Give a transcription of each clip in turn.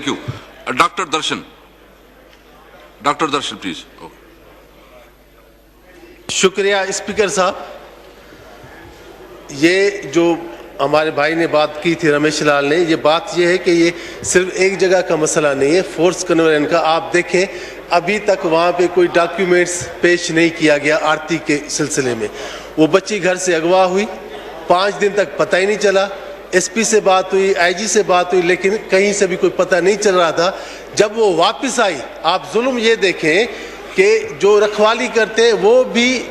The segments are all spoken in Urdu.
Thank you. Dr. Darshan. Dr. Darshan, please. Oh. شکریہ اسپیکر صاحب. یہ جو ہمارے بھائی نے بات کی تھی رمیش لال نے, یہ بات یہ ہے کہ یہ صرف ایک جگہ کا مسئلہ نہیں ہے, فورس کنورژن کا. آپ دیکھیں ابھی تک وہاں پہ کوئی ڈاکیومنٹس پیش نہیں کیا گیا آرتی کے سلسلے میں. وہ بچی گھر سے اغوا ہوئی, 5 دن تک پتہ ہی نہیں چلا. ایس پی سے بات ہوئی, آئی جی سے بات ہوئی, لیکن کہیں سے بھی کوئی پتہ نہیں چل رہا تھا. جب وہ واپس آئی, آپ ظلم یہ دیکھیں کہ جو رکھوالی کرتے وہ بھی,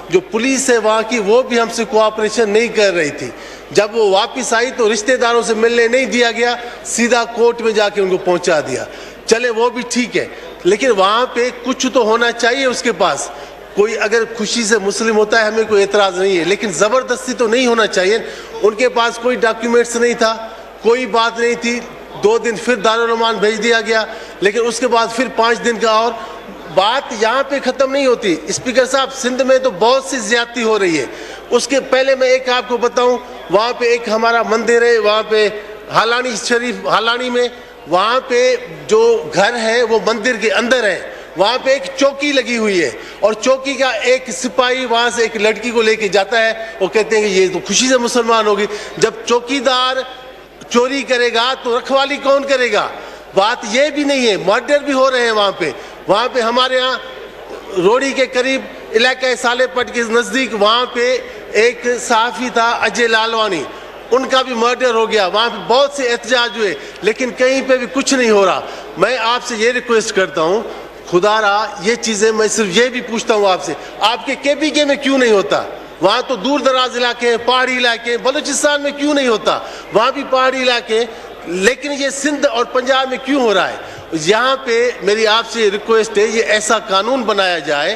جو پولیس ہے وہاں کی, وہ بھی ہم سے کوآپریشن نہیں کر رہی تھی. جب وہ واپس آئی تو رشتہ داروں سے ملنے نہیں دیا گیا, سیدھا کورٹ میں جا کے ان کو پہنچا دیا. چلے وہ بھی ٹھیک ہے, لیکن وہاں پہ کچھ تو ہونا چاہیے اس کے پاس. کوئی اگر خوشی سے مسلم ہوتا ہے ہمیں کوئی اعتراض نہیں ہے, لیکن زبردستی تو نہیں ہونا چاہیے. ان کے پاس کوئی ڈاکیومنٹس نہیں تھا, کوئی بات نہیں تھی. 2 دن پھر دارالعمان بھیج دیا گیا, لیکن اس کے بعد پھر 5 دن کا. اور بات یہاں پہ ختم نہیں ہوتی اسپیکر صاحب. سندھ میں تو بہت سی زیادتی ہو رہی ہے. اس کے پہلے میں ایک آپ کو بتاؤں, وہاں پہ ایک ہمارا مندر ہے, وہاں پہ ہالانی شریف, ہالانی میں, وہاں پہ جو گھر ہے وہ مندر کے اندر ہے. وہاں پہ ایک چوکی لگی ہوئی ہے, اور چوکی کا ایک سپاہی وہاں سے ایک لڑکی کو لے کے جاتا ہے. وہ کہتے ہیں کہ یہ تو خوشی سے مسلمان ہوگی. جب چوکیدار چوری کرے گا تو رکھوالی کون کرے گا؟ بات یہ بھی نہیں ہے. مرڈر بھی ہو رہے ہیں وہاں پہ. وہاں پہ ہمارے ہاں روڑی کے قریب علاقہ سالے پٹ کے نزدیک وہاں پہ ایک صحافی تھا اجے لالوانی, ان کا بھی مرڈر ہو گیا. وہاں پہ بہت سے احتجاج ہوئے, لیکن کہیں پہ بھی کچھ نہیں ہو رہا. میں آپ سے یہ ریکویسٹ کرتا ہوں, خدا را یہ چیزیں, میں صرف یہ بھی پوچھتا ہوں آپ سے, آپ کے KPK میں کیوں نہیں ہوتا؟ وہاں تو دور دراز علاقے ہیں, پہاڑی علاقے ہیں. بلوچستان میں کیوں نہیں ہوتا؟ وہاں بھی پہاڑی علاقے ہیں. لیکن یہ سندھ اور پنجاب میں کیوں ہو رہا ہے؟ یہاں پہ میری آپ سے ریکویسٹ ہے, یہ ایسا قانون بنایا جائے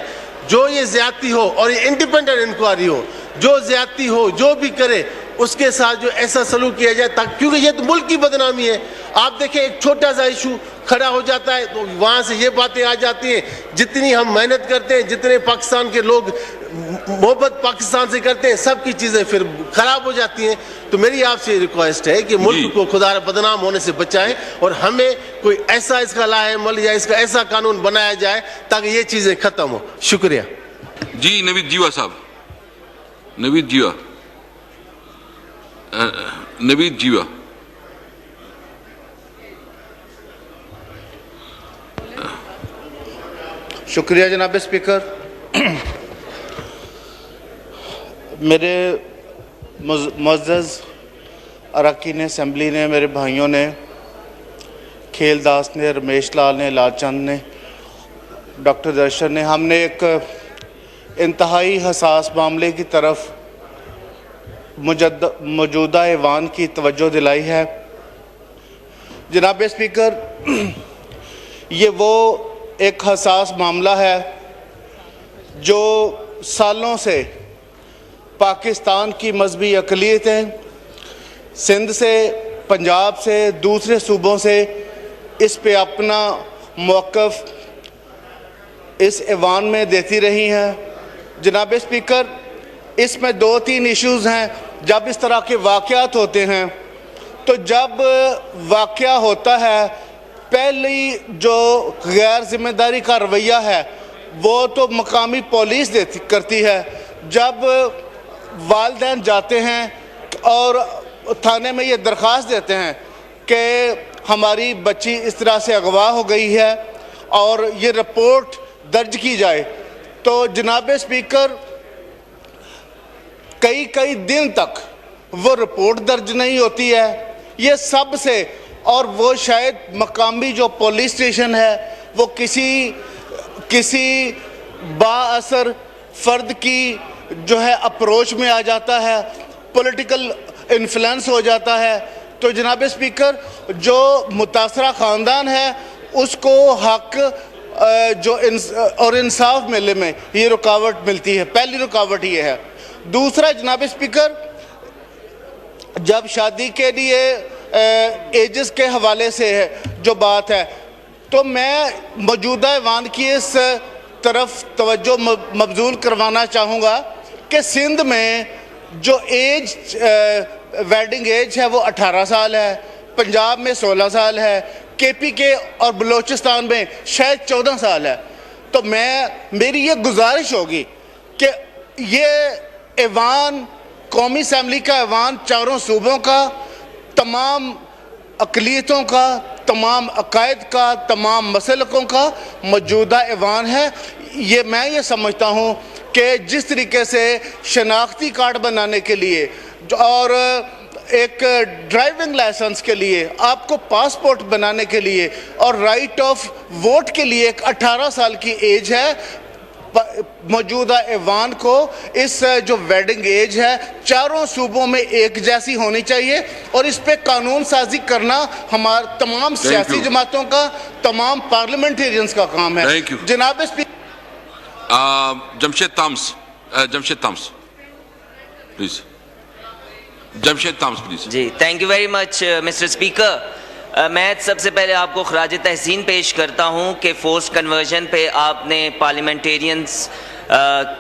جو یہ زیادتی ہو, اور یہ انڈیپینڈنٹ انکوائری ہو. جو زیادتی ہو, جو بھی کرے, اس کے ساتھ جو ایسا سلوک کیا جائے, کیونکہ یہ تو ملک کی بدنامی ہے. آپ دیکھیں ایک چھوٹا سا ایشو کھڑا ہو جاتا ہے تو وہاں سے یہ باتیں آ جاتی ہیں. جتنی ہم محنت کرتے ہیں, جتنے پاکستان کے لوگ محبت پاکستان سے کرتے ہیں, سب کی چیزیں پھر خراب ہو جاتی ہیں. تو میری آپ سے ریکویسٹ ہے کہ ملک کو خدا بدنام ہونے سے بچائیں, اور ہمیں کوئی ایسا اس کا لاہ عمل یا اس کا ایسا قانون بنایا جائے تاکہ یہ چیزیں ختم ہو. شکریہ. جی نوید جیوا صاحب. نوید جیوا. نوید جیوا. شکریہ جناب اسپیکر. میرے معزز اراکین اسمبلی نے, میرے بھائیوں نے, کھیل داس نے, رمیش لال نے, لال چند نے, ڈاکٹر درشن نے, ہم نے ایک انتہائی حساس معاملے کی طرف موجودہ ایوان کی توجہ دلائی ہے. جناب اسپیکر, یہ وہ ایک حساس معاملہ ہے جو سالوں سے پاکستان کی مذہبی اقلیتیں سندھ سے, پنجاب سے, دوسرے صوبوں سے اس پہ اپنا موقف اس ایوان میں دیتی رہی ہیں. جناب اسپیکر, اس میں 2-3 ایشوز ہیں. جب اس طرح کے واقعات ہوتے ہیں تو جب واقعہ ہوتا ہے, پہلی جو غیر ذمہ داری کا رویہ ہے وہ تو مقامی پولیس کرتی ہے. جب والدین جاتے ہیں اور تھانے میں یہ درخواست دیتے ہیں کہ ہماری بچی اس طرح سے اغوا ہو گئی ہے اور یہ رپورٹ درج کی جائے, تو جناب اسپیکر کئی دن تک وہ رپورٹ درج نہیں ہوتی ہے. یہ سب سے, اور وہ شاید مقامی جو پولیس اسٹیشن ہے وہ کسی با اثر فرد کی جو ہے اپروچ میں آ جاتا ہے, پولیٹیکل انفلوئنس ہو جاتا ہے. تو جناب اسپیکر, جو متاثرہ خاندان ہے اس کو حق اور انصاف ملنے میں یہ رکاوٹ ملتی ہے. پہلی رکاوٹ یہ ہے. دوسرا جناب اسپیکر, جب شادی کے لیے ایجز کے حوالے سے جو بات ہے, تو میں موجودہ ایوان کی اس طرف توجہ مبذول کروانا چاہوں گا کہ سندھ میں جو ویڈنگ ایج ہے وہ 18 سال ہے, پنجاب میں 16 سال ہے, کے پی کے اور بلوچستان میں شاید 14 سال ہے. تو میری یہ گزارش ہوگی کہ یہ ایوان قومی اسمبلی کا ایوان چاروں صوبوں کا، تمام اقلیتوں کا، تمام عقائد کا، تمام مسلکوں کا موجودہ ایوان ہے. میں یہ سمجھتا ہوں کہ جس طریقے سے شناختی کارڈ بنانے کے لیے اور ایک ڈرائیونگ لائسنس کے لیے، آپ کو پاسپورٹ بنانے کے لیے اور رائٹ آف ووٹ کے لیے ایک 18 سال کی ایج ہے، موجودہ ایوان کو اس جو ویڈنگ ایج ہے چاروں صوبوں میں ایک جیسی ہونی چاہیے، اور اس پہ قانون سازی کرنا ہمارے تمام سیاسی جماعتوں کا، تمام پارلیمنٹیرینز کا کام ہے. جناب speaker Jamshed Thomas please. Jamshed Thomas please. جی thank you very much mister speaker. میں سب سے پہلے آپ کو خراج تحسین پیش کرتا ہوں کہ فورس کنورژن پہ آپ نے پارلیمنٹیرینز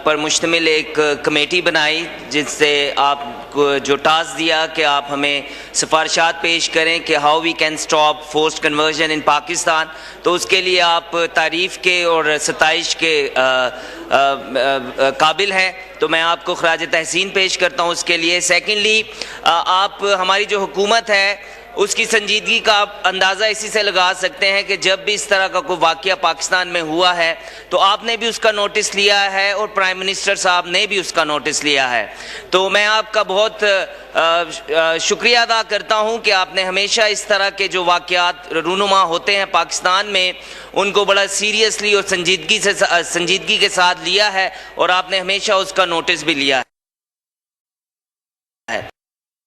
پر مشتمل ایک کمیٹی بنائی، جس سے آپ کو جو ٹاسک دیا کہ آپ ہمیں سفارشات پیش کریں کہ how we can stop force conversion in Pakistan. تو اس کے لیے آپ تعریف کے اور ستائش کے قابل ہیں، تو میں آپ کو خراج تحسین پیش کرتا ہوں اس کے لیے. سیکنڈلی، آپ ہماری جو حکومت ہے اس کی سنجیدگی کا آپ اندازہ اسی سے لگا سکتے ہیں کہ جب بھی اس طرح کا کوئی واقعہ پاکستان میں ہوا ہے تو آپ نے بھی اس کا نوٹس لیا ہے اور پرائم منسٹر صاحب نے بھی اس کا نوٹس لیا ہے. تو میں آپ کا بہت شکریہ ادا کرتا ہوں کہ آپ نے ہمیشہ اس طرح کے جو واقعات رونما ہوتے ہیں پاکستان میں ان کو بڑا سیریسلی اور سنجیدگی کے ساتھ لیا ہے، اور آپ نے ہمیشہ اس کا نوٹس بھی لیا ہے.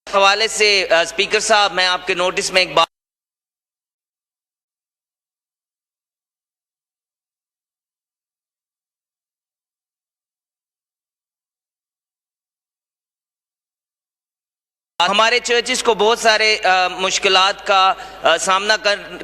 حوالے سے اسپیکر صاحب، میں آپ کے نوٹس میں ایک بات ہمارے چرچز کو بہت سارے مشکلات کا سامنا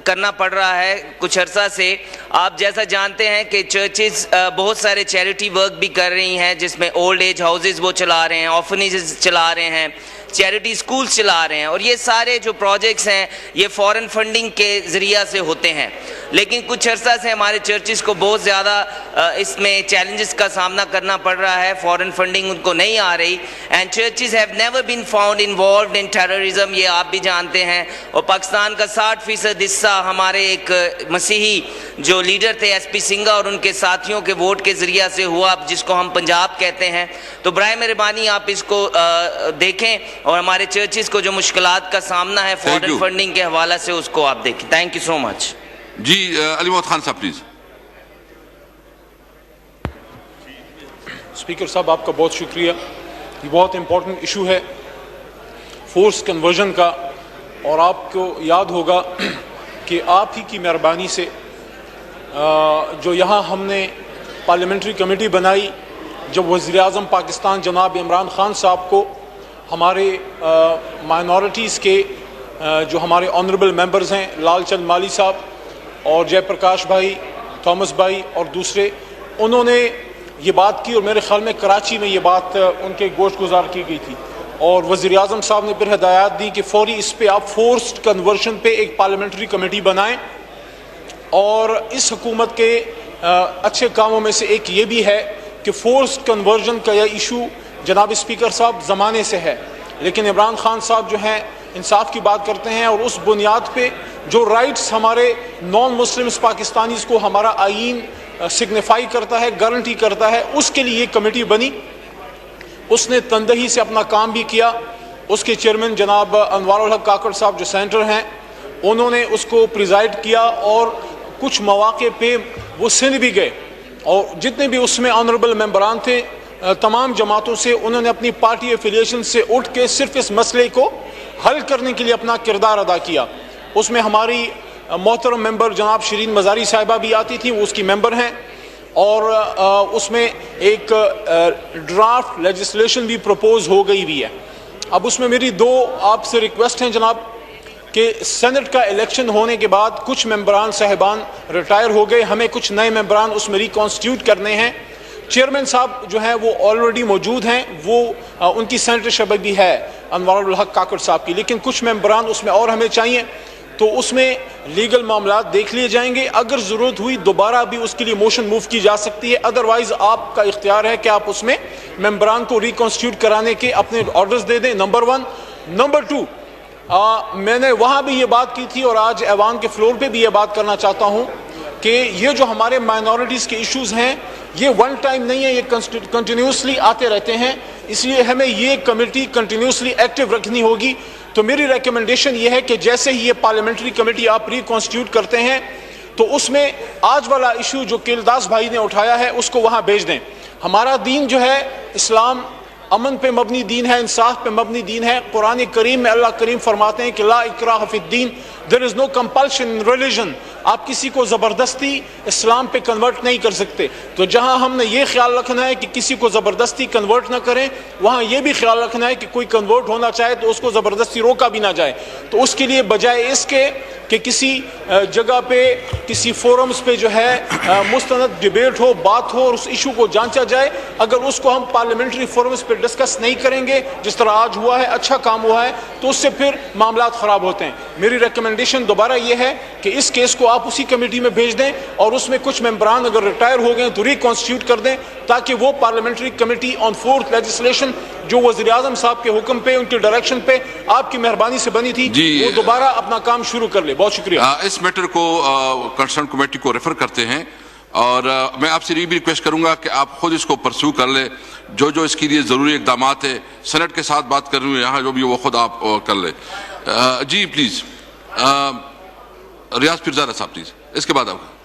کرنا پڑ رہا ہے کچھ عرصہ سے. آپ جیسا جانتے ہیں کہ چرچز بہت سارے چیریٹی ورک بھی کر رہی ہیں، جس میں اولڈ ایج ہاؤسز وہ چلا رہے ہیں، آرفنیجز چلا رہے ہیں، چیریٹی سکولز چلا رہے ہیں، اور یہ سارے جو پروجیکٹس ہیں یہ فورن فنڈنگ کے ذریعہ سے ہوتے ہیں. لیکن کچھ عرصہ سے ہمارے چرچز کو بہت زیادہ اس میں چیلنجز کا سامنا کرنا پڑ رہا ہے، فورن فنڈنگ ان کو نہیں آ رہی. And churches have never been found involved in terrorism, یہ آپ بھی جانتے ہیں. اور پاکستان کا 60% حصہ ہمارے ایک مسیحی جو لیڈر تھے ایس پی سنگھا اور ان کے ساتھیوں کے ووٹ کے ذریعہ سے ہوا، جس کو ہم پنجاب کہتے ہیں. تو برائے مہربانی آپ اس کو دیکھیں، اور ہمارے چرچز کو جو مشکلات کا سامنا ہے فورن فنڈنگ کے حوالے سے اس کو آپ دیکھیں. تھینک یو سو مچ. جی علی محمد خان صاحب پلیز. اسپیکر صاحب آپ کا بہت شکریہ. یہ بہت امپورٹنٹ ایشو ہے فورس کنورژن کا، اور آپ کو یاد ہوگا کہ آپ ہی کی مہربانی سے جو یہاں ہم نے پارلیمنٹری کمیٹی بنائی، جب وزیر اعظم پاکستان جناب عمران خان صاحب کو ہمارے مائنورٹیز کے جو ہمارے آنریبل ممبرز ہیں لال چند مالی صاحب اور جے پرکاش بھائی، تھامس بھائی اور دوسرے، انہوں نے یہ بات کی، اور میرے خیال میں کراچی میں یہ بات ان کے گوش گزار کی گئی تھی، اور وزیر اعظم صاحب نے پھر ہدایات دی کہ فوری اس پہ آپ فورسڈ کنورژن پہ ایک پارلیمنٹری کمیٹی بنائیں. اور اس حکومت کے اچھے کاموں میں سے ایک یہ بھی ہے کہ فورسڈ کنورژن کا یہ ایشو جناب اسپیکر صاحب زمانے سے ہے، لیکن عمران خان صاحب جو ہیں انصاف کی بات کرتے ہیں، اور اس بنیاد پہ جو رائٹس ہمارے نان مسلمس پاکستانیز کو ہمارا آئین سگنیفائی کرتا ہے، گارنٹی کرتا ہے، اس کے لیے یہ کمیٹی بنی. اس نے تندہی سے اپنا کام بھی کیا. اس کے چیئرمین جناب انوار الحق کاکڑ صاحب جو سینٹر ہیں، انہوں نے اس کو پریزائڈ کیا، اور کچھ مواقع پہ وہ سندھ بھی گئے، اور جتنے بھی اس میں آنریبل ممبران تھے تمام جماعتوں سے، انہوں نے اپنی پارٹی ایفیلیشن سے اٹھ کے صرف اس مسئلے کو حل کرنے کے لیے اپنا کردار ادا کیا. اس میں ہماری محترم ممبر جناب شرین مزاری صاحبہ بھی آتی تھی، وہ اس کی ممبر ہیں، اور اس میں ایک ڈرافٹ لیجسلیشن بھی پروپوز ہو گئی بھی ہے. اب اس میں میری دو آپ سے ریکویسٹ ہیں جناب، کہ سینٹ کا الیکشن ہونے کے بعد کچھ ممبران صاحبان ریٹائر ہو گئے، ہمیں کچھ نئے ممبران اس میں ریکانسٹیٹیوٹ کرنے ہیں. چیئرمین صاحب جو ہیں وہ آلریڈی موجود ہیں، وہ ان کی سینٹرشپ بھی ہے انوار الحق کاکڑ صاحب کی، لیکن کچھ ممبران اس میں اور ہمیں چاہیے. تو اس میں لیگل معاملات دیکھ لیے جائیں گے. اگر ضرورت ہوئی دوبارہ بھی اس کے لیے موشن موو کی جا سکتی ہے. ادروائز آپ کا اختیار ہے کہ آپ اس میں ممبران کو ریکنسٹیٹیوٹ کرانے کے اپنے آرڈرز دے دیں. نمبر 1. نمبر 2, میں نے وہاں بھی یہ بات کی تھی اور آج ایوان کے فلور پہ بھی یہ بات کرنا چاہتا ہوں کہ یہ جو ہمارے مائنورٹیز کے ایشوز ہیں یہ ون ٹائم نہیں ہے, یہ کنٹینیوسلی آتے رہتے ہیں. اس لیے ہمیں یہ کمیٹی کنٹینیوسلی ایکٹیو رکھنی ہوگی. تو میری ریکمنڈیشن یہ ہے کہ جیسے ہی یہ پارلیمنٹری کمیٹی آپ ریکنسٹیٹیوٹ کرتے ہیں تو اس میں آج والا ایشو جو کیلداس بھائی نے اٹھایا ہے اس کو وہاں بھیج دیں. ہمارا دین جو ہے اسلام امن پہ مبنی دین ہے, انصاف پہ مبنی دین ہے. قرآن کریم میں اللہ کریم فرماتے ہیں کہ لا اکراہ فی الدین, there is no compulsion in religion. آپ کسی کو زبردستی اسلام پہ کنورٹ نہیں کر سکتے. تو جہاں ہم نے یہ خیال رکھنا ہے کہ کسی کو زبردستی کنورٹ نہ کریں, وہاں یہ بھی خیال رکھنا ہے کہ کوئی کنورٹ ہونا چاہے تو اس کو زبردستی روکا بھی نہ جائے. تو اس کے لیے بجائے اس کے کہ کسی جگہ پہ کسی فورمز پہ جو ہے مستند ڈیبیٹ ہو, بات ہو اور اس ایشو کو جانچا جائے, اگر اس کو ہم پارلیمنٹری فورمز پہ ڈسکس نہیں کریں گے جس طرح آج ہوا ہے, اچھا کام ہوا ہے, تو اس سے پھر معاملات خراب ہوتے ہیں. میری ریکمنڈیشن دوبارہ یہ ہے کہ اس کیس کو آپ اسی کمیٹی میں بھیج دیں اور اس میں کچھ ممبران اگر ریٹائر ہو گئے تو ریکنسٹیٹیوٹ کر دیں تاکہ وہ parliamentary committee on fourth legislation جو وزیر اعظم صاحب کے حکم پہ, ان کی ڈائریکشن پہ آپ کی مہربانی سے بنی تھی, وہ دوبارہ اپنا کام شروع کر لے. بہت شکریہ. اس میٹر کو کنسرن کمیٹی کو ریفر کرتے ہیں اور میں آپ سے یہ بھی ریکویسٹ کروں گا کہ آپ خود اس کو پرسو کر لیں. جو اس کے لیے ضروری اقدامات ہے سینٹ کے ساتھ بات کر رہی ہوں یہاں جو بھی وہ خود آپ کر لیں. جی پلیز ریاض پیرزادہ صاحب پلیز, اس کے بعد آپ